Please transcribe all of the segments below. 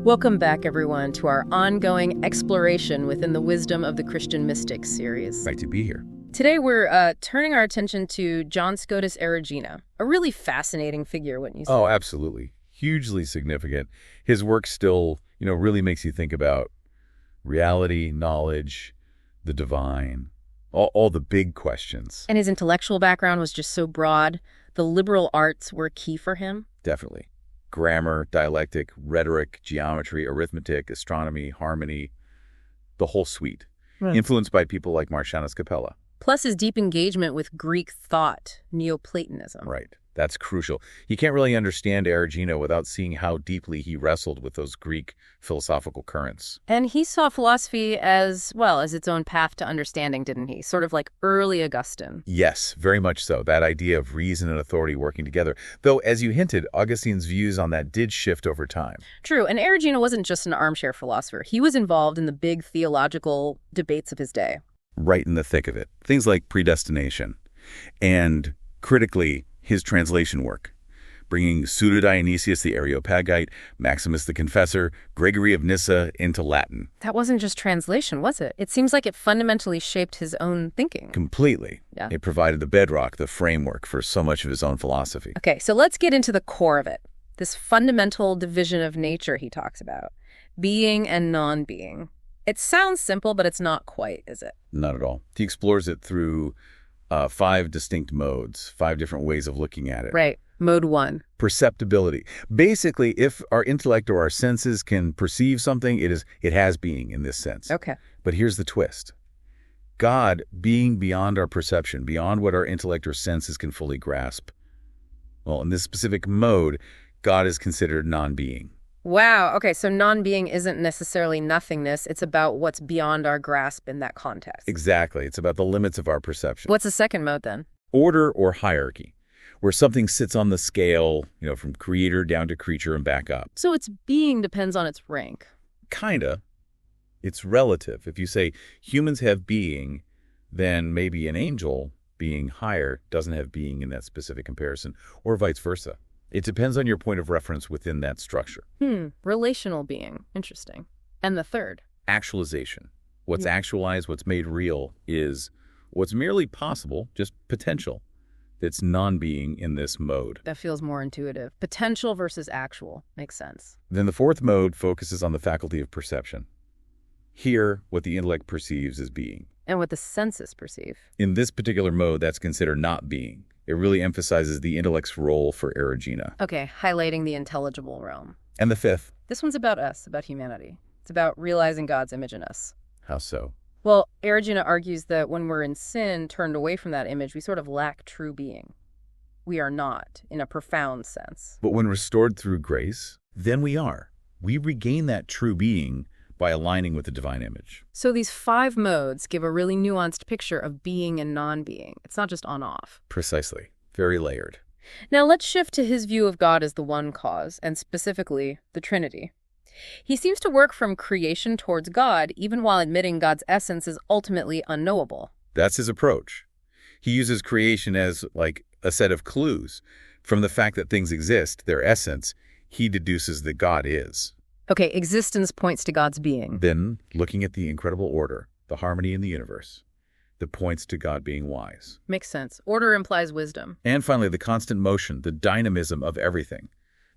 Welcome back, everyone, to our ongoing exploration within the wisdom of the Christian mystics series. Right to be here. Today, we're turning our attention to John Scotus Eriugena, a really fascinating figure, wouldn't you say? Oh, absolutely. Hugely significant. His work still, really makes you think about reality, knowledge, the divine, all the big questions. And his intellectual background was just so broad. The liberal arts were key for him. Definitely. Grammar, dialectic, rhetoric, geometry, arithmetic, astronomy, harmony, the whole suite. Right. Influenced by people like Martianus Capella. Plus his deep engagement with Greek thought, Neoplatonism. Right. That's crucial. You can't really understand Erigena without seeing how deeply he wrestled with those Greek philosophical currents. And he saw philosophy as, well, as its own path to understanding, didn't he? Sort of like early Augustine. Yes, very much so. That idea of reason and authority working together. Though, as you hinted, Augustine's views on that did shift over time. True, and Erigena wasn't just an armchair philosopher. He was involved in the big theological debates of his day. Right in the thick of it. Things like predestination. And, critically, his translation work, bringing Pseudo-Dionysius the Areopagite, Maximus the Confessor, Gregory of Nyssa into Latin. That wasn't just translation, was it? It seems like it fundamentally shaped his own thinking. Completely. Yeah. It provided the bedrock, the framework for so much of his own philosophy. Okay, so let's get into the core of it. This fundamental division of nature he talks about. Being and non-being. It sounds simple, but it's not quite, is it? Not at all. He explores it through 5 distinct modes, 5 different ways of looking at it. Right. Mode 1. Perceptibility. Basically, if our intellect or our senses can perceive something, it has being in this sense. Okay. But here's the twist. God being beyond our perception, beyond what our intellect or senses can fully grasp. Well, in this specific mode, God is considered non-being. Wow. Okay, so non-being isn't necessarily nothingness. It's about what's beyond our grasp in that context. Exactly. It's about the limits of our perception. What's the second mode then? Order or hierarchy, where something sits on the scale, from creator down to creature and back up. So its being depends on its rank. Kinda. It's relative. If you say humans have being, then maybe an angel, being higher, doesn't have being in that specific comparison, or vice versa. It depends on your point of reference within that structure. Relational being. Interesting. And the third? Actualization. What's actualized, what's made real is what's merely possible, just potential. It's non-being in this mode. That feels more intuitive. Potential versus actual. Makes sense. Then the fourth mode focuses on the faculty of perception. Here, what the intellect perceives is being. And what the senses perceive. In this particular mode, that's considered not being. It really emphasizes the intellect's role for Erigena. Okay, highlighting the intelligible realm. And the fifth. This one's about us, about humanity. It's about realizing God's image in us. How so? Well, Erigena argues that when we're in sin, turned away from that image, we sort of lack true being. We are not, in a profound sense. But when restored through grace, then we are. We regain that true being by aligning with the divine image. So these 5 modes give a really nuanced picture of being and non-being. It's not just on-off. Precisely. Very layered. Now let's shift to his view of God as the one cause, and specifically the Trinity. He seems to work from creation towards God, even while admitting God's essence is ultimately unknowable. That's his approach. He uses creation as like a set of clues. From the fact that things exist, their essence, he deduces that God is. Okay, existence points to God's being. Then, looking at the incredible order, the harmony in the universe, that points to God being wise. Makes sense. Order implies wisdom. And finally, the constant motion, the dynamism of everything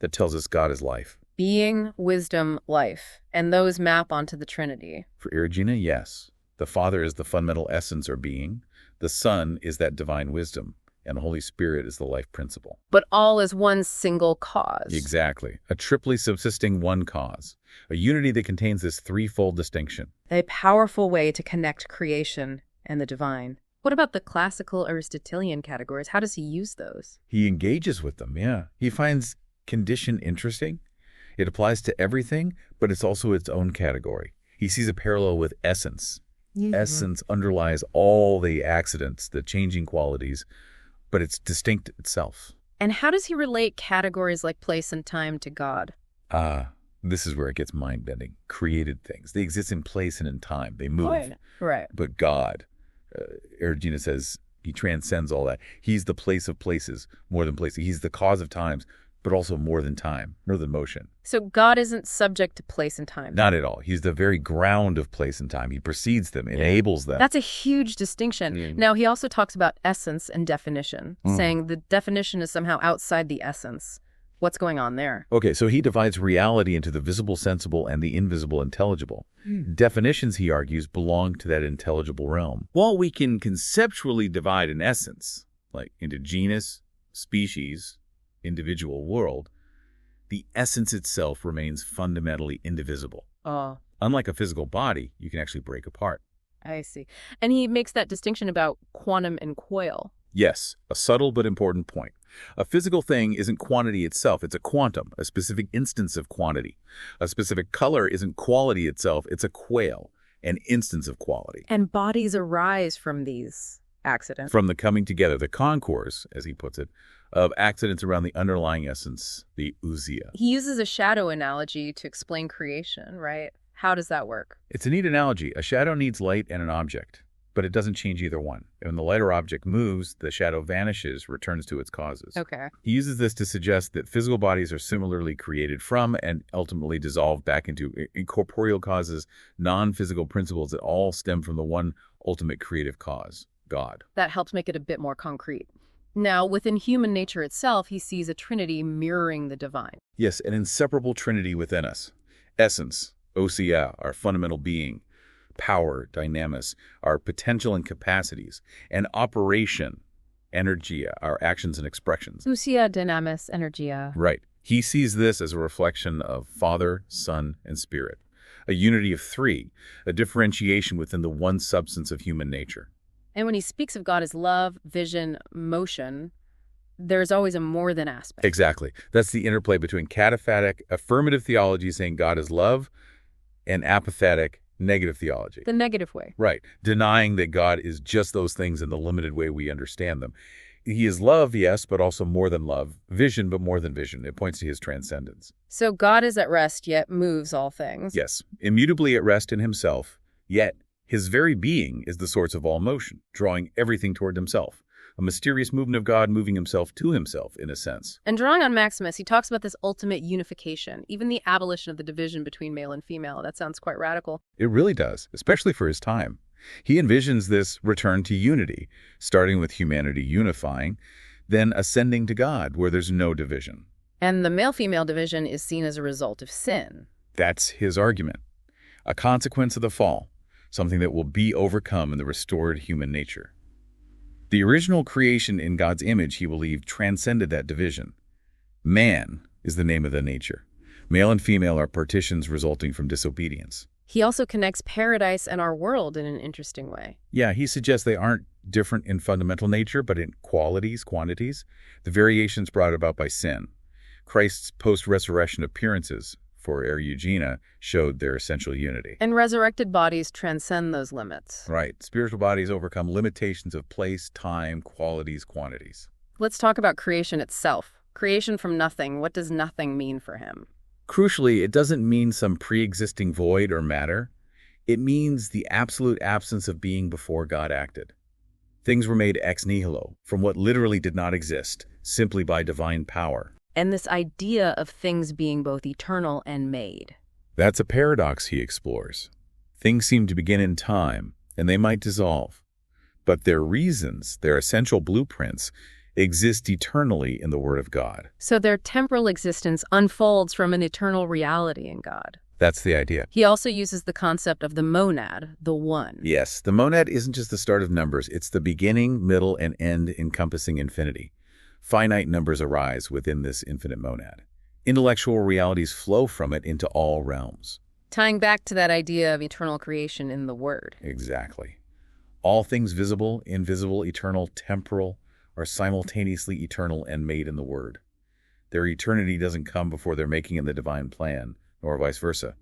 that tells us God is life. Being, wisdom, life. And those map onto the Trinity. For Erigena, yes. The Father is the fundamental essence or being. The Son is that divine wisdom. And the Holy Spirit is the life principle. But all is one single cause. Exactly. A triply subsisting one cause. A unity that contains this threefold distinction. A powerful way to connect creation and the divine. What about the classical Aristotelian categories? How does he use those? He engages with them, yeah. He finds condition interesting. It applies to everything, but it's also its own category. He sees a parallel with essence. Essence underlies all the accidents, the changing qualities, but it's distinct itself. And how does he relate categories like place and time to God? This is where it gets mind-bending. Created things. They exist in place and in time. They move. Right. But God, Erigena says, he transcends all that. He's the place of places more than places. He's the cause of times but also more than time, more than motion. So God isn't subject to place and time. Not at all. He's the very ground of place and time. He precedes them, enables them. That's a huge distinction. Now, he also talks about essence and definition, saying the definition is somehow outside the essence. What's going on there? Okay, so he divides reality into the visible sensible and the invisible intelligible. Definitions, he argues, belong to that intelligible realm. While we can conceptually divide an essence, like into genus, species, individual, world, the essence itself remains fundamentally indivisible. Oh, Unlike a physical body, you can actually break apart. I see. And he makes that distinction about quantum and coil. Yes, a subtle but important point. A physical thing isn't quantity itself, it's a quantum, a specific instance of quantity. A specific color isn't quality itself, it's a quale, an instance of quality. And bodies arise from these accidents. From the coming together, the concourse, as he puts it, of accidents around the underlying essence, the ousia. He uses a shadow analogy to explain creation, right? How does that work? It's a neat analogy. A shadow needs light and an object, but it doesn't change either one. When the lighter object moves, the shadow vanishes, returns to its causes. Okay. He uses this to suggest that physical bodies are similarly created from and ultimately dissolved back into incorporeal causes, non-physical principles that all stem from the one ultimate creative cause, God. That helps make it a bit more concrete. Now, within human nature itself, he sees a trinity mirroring the divine. Yes, an inseparable trinity within us. Essence, ousia, our fundamental being. Power, dynamis, our potential and capacities. And operation, energia, our actions and expressions. Ousia, dynamis, energia. Right. He sees this as a reflection of Father, Son, and Spirit. A unity of three, a differentiation within the one substance of human nature. And when he speaks of God as love, vision, motion, there's always a more than aspect. Exactly. That's the interplay between cataphatic, affirmative theology saying God is love, and apathetic, negative theology. The negative way. Right. Denying that God is just those things in the limited way we understand them. He is love, yes, but also more than love. Vision, but more than vision. It points to his transcendence. So God is at rest, yet moves all things. Yes. Immutably at rest in himself, yet his very being is the source of all motion, drawing everything toward himself. A mysterious movement of God moving himself to himself, in a sense. And drawing on Maximus, he talks about this ultimate unification, even the abolition of the division between male and female. That sounds quite radical. It really does, especially for his time. He envisions this return to unity, starting with humanity unifying, then ascending to God, where there's no division. And the male-female division is seen as a result of sin. That's his argument. A consequence of the fall, something that will be overcome in the restored human nature. The original creation in God's image, he believed, transcended that division. Man is the name of the nature. Male and female are partitions resulting from disobedience. He also connects paradise and our world in an interesting way. Yeah, he suggests they aren't different in fundamental nature, but in qualities, quantities, the variations brought about by sin. Christ's post-resurrection appearances for Erigena showed their essential unity. And resurrected bodies transcend those limits. Right. Spiritual bodies overcome limitations of place, time, qualities, quantities. Let's talk about creation itself. Creation from nothing. What does nothing mean for him? Crucially, it doesn't mean some pre-existing void or matter. It means the absolute absence of being before God acted. Things were made ex nihilo, from what literally did not exist, simply by divine power. And this idea of things being both eternal and made. That's a paradox he explores. Things seem to begin in time, and they might dissolve. But their reasons, their essential blueprints, exist eternally in the Word of God. So their temporal existence unfolds from an eternal reality in God. That's the idea. He also uses the concept of the monad, the one. Yes, the monad isn't just the start of numbers. It's the beginning, middle, and end encompassing infinity. Finite numbers arise within this infinite monad. Intellectual realities flow from it into all realms. Tying back to that idea of eternal creation in the Word. Exactly. All things visible, invisible, eternal, temporal, are simultaneously eternal and made in the Word. Their eternity doesn't come before their making in the divine plan, nor vice versa.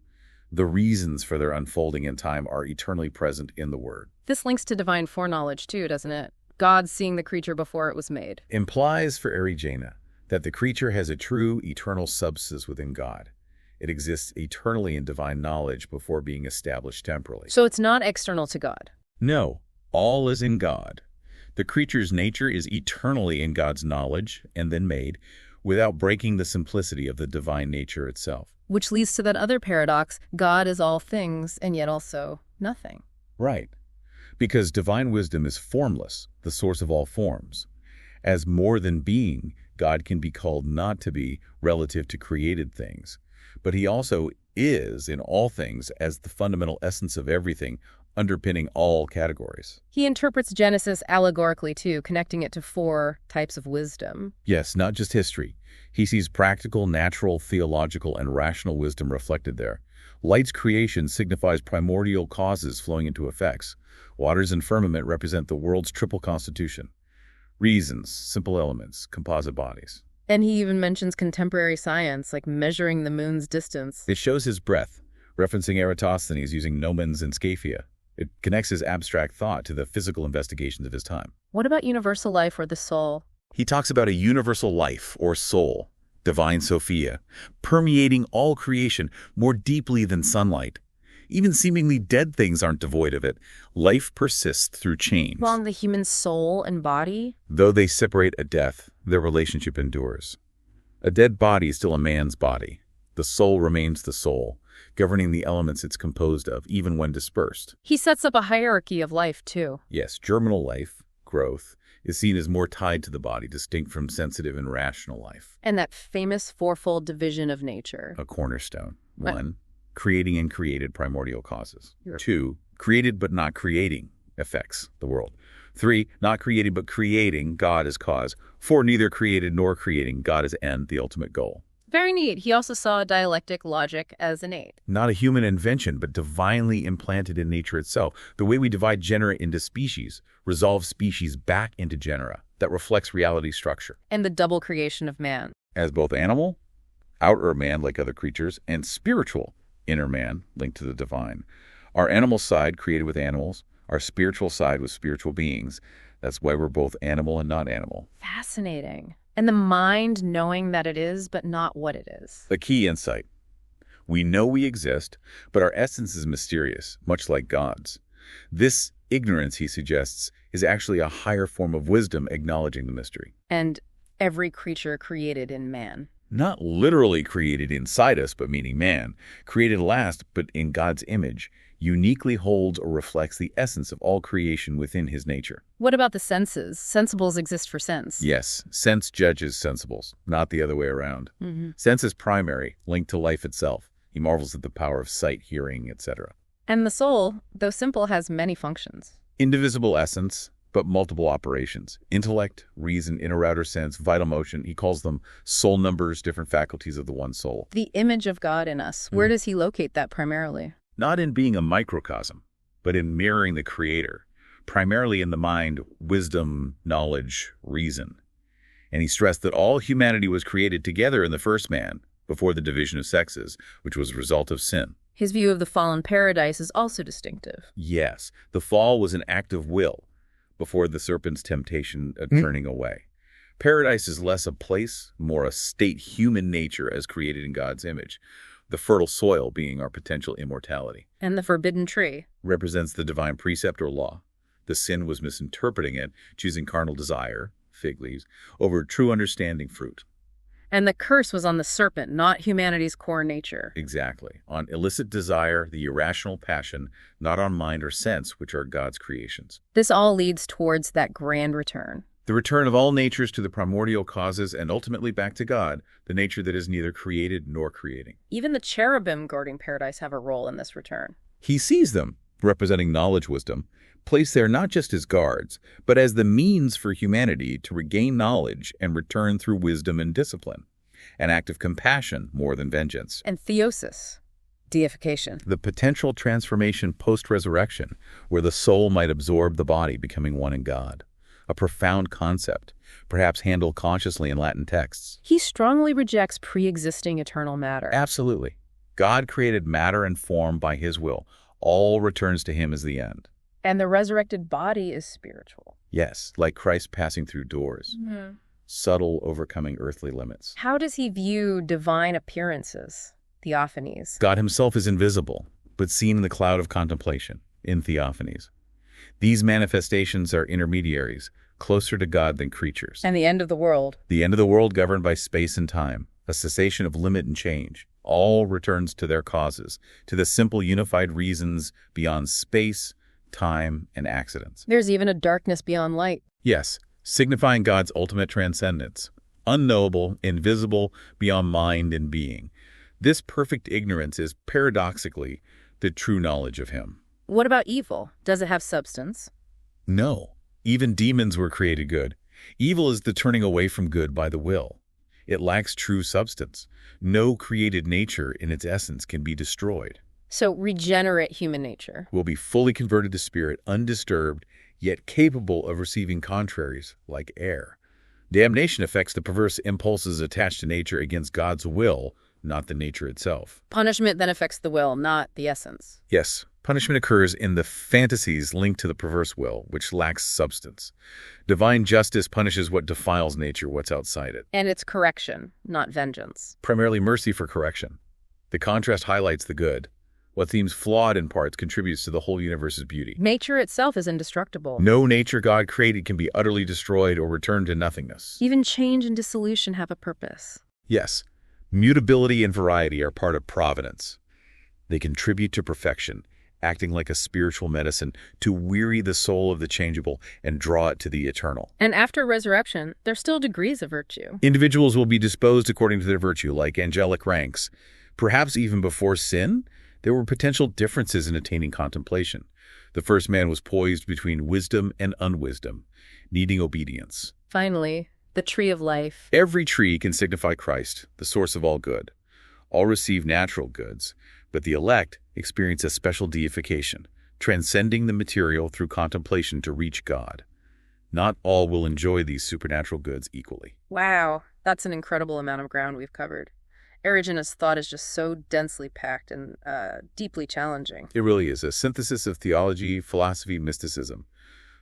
The reasons for their unfolding in time are eternally present in the Word. This links to divine foreknowledge too, doesn't it? God seeing the creature before it was made. Implies for Erigena that the creature has a true eternal substance within God. It exists eternally in divine knowledge before being established temporally. So it's not external to God. No, all is in God. The creature's nature is eternally in God's knowledge and then made, without breaking the simplicity of the divine nature itself. Which leads to that other paradox, God is all things and yet also nothing. Right. Because divine wisdom is formless, the source of all forms. As more than being, God can be called not to be relative to created things. But he also is in all things as the fundamental essence of everything, underpinning all categories. He interprets Genesis allegorically too, connecting it to 4 types of wisdom. Yes, not just history. He sees practical, natural, theological, and rational wisdom reflected there. Light's creation signifies primordial causes flowing into effects. Waters and firmament represent the world's triple constitution. Reasons, simple elements, composite bodies. And he even mentions contemporary science, like measuring the moon's distance. It shows his breadth, referencing Eratosthenes using nomens and scaphia. It connects his abstract thought to the physical investigations of his time. What about universal life or the soul? He talks about a universal life, or soul, divine Sophia, permeating all creation more deeply than sunlight. Even seemingly dead things aren't devoid of it. Life persists through change. Well, in the human soul and body? Though they separate at death, their relationship endures. A dead body is still a man's body. The soul remains the soul, governing the elements it's composed of, even when dispersed. He sets up a hierarchy of life, too. Yes, germinal life, growth, is seen as more tied to the body, distinct from sensitive and rational life. And that famous fourfold division of nature. A cornerstone. 1, creating and created primordial causes. 2, created but not creating effects, the world. 3, not created but creating, God as cause. 4, neither created nor creating, God as end, the ultimate goal. Very neat. He also saw dialectic logic as innate. Not a human invention, but divinely implanted in nature itself. The way we divide genera into species resolves species back into genera. That reflects reality structure. And the double creation of man. As both animal, outer man like other creatures, and spiritual, inner man, linked to the divine. Our animal side created with animals, our spiritual side with spiritual beings. That's why we're both animal and not animal. Fascinating. And the mind knowing that it is, but not what it is. The key insight. We know we exist, but our essence is mysterious, much like God's. This ignorance, he suggests, is actually a higher form of wisdom acknowledging the mystery. And every creature created in man. Not literally created inside us, but meaning man. Created last, but in God's image, uniquely holds or reflects the essence of all creation within his nature. What about the senses? Sensibles exist for sense. Yes, sense judges sensibles, not the other way around. Sense is primary, linked to life itself. He marvels at the power of sight, hearing, etc. And the soul, though simple, has many functions. Indivisible essence, but multiple operations. Intellect, reason, inner outer sense, vital motion. He calls them soul numbers, different faculties of the one soul. The image of God in us. Where does he locate that primarily? Not in being a microcosm, but in mirroring the Creator, primarily in the mind, wisdom, knowledge, reason. And he stressed that all humanity was created together in the first man, before the division of sexes, which was a result of sin. His view of the fallen paradise is also distinctive. Yes, the fall was an act of will, before the serpent's temptation of turning away. Paradise is less a place, more a state human nature as created in God's image. The fertile soil being our potential immortality. And the forbidden tree Represents the divine precept or law. The sin was misinterpreting it, choosing carnal desire, fig leaves, over true understanding, fruit. And the curse was on the serpent, not humanity's core nature. Exactly. On illicit desire, the irrational passion, not on mind or sense, which are God's creations. This all leads towards that grand return. The return of all natures to the primordial causes and ultimately back to God, the nature that is neither created nor creating. Even the cherubim guarding paradise have a role in this return. He sees them, representing knowledge wisdom, placed there not just as guards, but as the means for humanity to regain knowledge and return through wisdom and discipline. An act of compassion more than vengeance. And theosis, deification. The potential transformation post-resurrection, where the soul might absorb the body, becoming one in God. A profound concept, perhaps handled consciously in Latin texts. He strongly rejects pre-existing eternal matter. Absolutely. God created matter and form by his will. All returns to him as the end. And the resurrected body is spiritual. Yes, like Christ passing through doors. Subtle, overcoming earthly limits. How does he view divine appearances, theophanies? God himself is invisible, but seen in the cloud of contemplation, in theophanies. These manifestations are intermediaries, closer to God than creatures. And the end of the world. The end of the world governed by space and time, a cessation of limit and change. All returns to their causes, to the simple unified reasons beyond space, time, and accidents. There's even a darkness beyond light. Yes, signifying God's ultimate transcendence, unknowable, invisible, beyond mind and being. This perfect ignorance is, paradoxically, the true knowledge of him. What about evil? Does it have substance? No. Even demons were created good. Evil is the turning away from good by the will. It lacks true substance. No created nature in its essence can be destroyed. So regenerate human nature Will be fully converted to spirit, undisturbed, yet capable of receiving contraries like air. Damnation affects the perverse impulses attached to nature against God's will, not the nature itself. Punishment then affects the will, not the essence. Yes, punishment occurs in the fantasies linked to the perverse will, which lacks substance. Divine justice punishes what defiles nature, what's outside it. And it's correction, not vengeance. Primarily mercy for correction. The contrast highlights the good. What seems flawed in parts contributes to the whole universe's beauty. Nature itself is indestructible. No nature God created can be utterly destroyed or returned to nothingness. Even change and dissolution have a purpose. Yes, mutability and variety are part of providence. They contribute to perfection, acting like a spiritual medicine to weary the soul of the changeable and draw it to the eternal. And after resurrection, there's still degrees of virtue. Individuals will be disposed according to their virtue, like angelic ranks. Perhaps even before sin, there were potential differences in attaining contemplation. The first man was poised between wisdom and unwisdom, needing obedience. Finally, the tree of life. Every tree can signify Christ, the source of all good. All receive natural goods, but the elect experience a special deification, transcending the material through contemplation to reach God. Not all will enjoy these supernatural goods equally. Wow, that's an incredible amount of ground we've covered. Erigena's thought is just so densely packed and deeply challenging. It really is a synthesis of theology, philosophy, mysticism.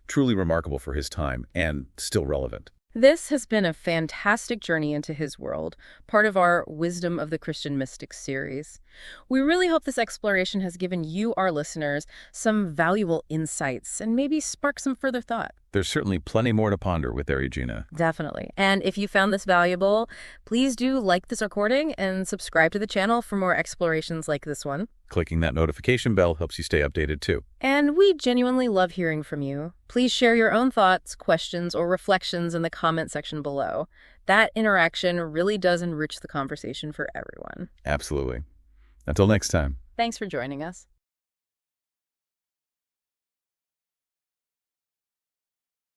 Truly remarkable for his time and still relevant. This has been a fantastic journey into his world, part of our Wisdom of the Christian Mystics series. We really hope this exploration has given you, our listeners, some valuable insights and maybe sparked some further thought. There's certainly plenty more to ponder with Erigena. Definitely. And if you found this valuable, please do like this recording and subscribe to the channel for more explorations like this one. Clicking that notification bell helps you stay updated too. And we genuinely love hearing from you. Please share your own thoughts, questions, or reflections in the comment section below. That interaction really does enrich the conversation for everyone. Absolutely. Until next time. Thanks for joining us.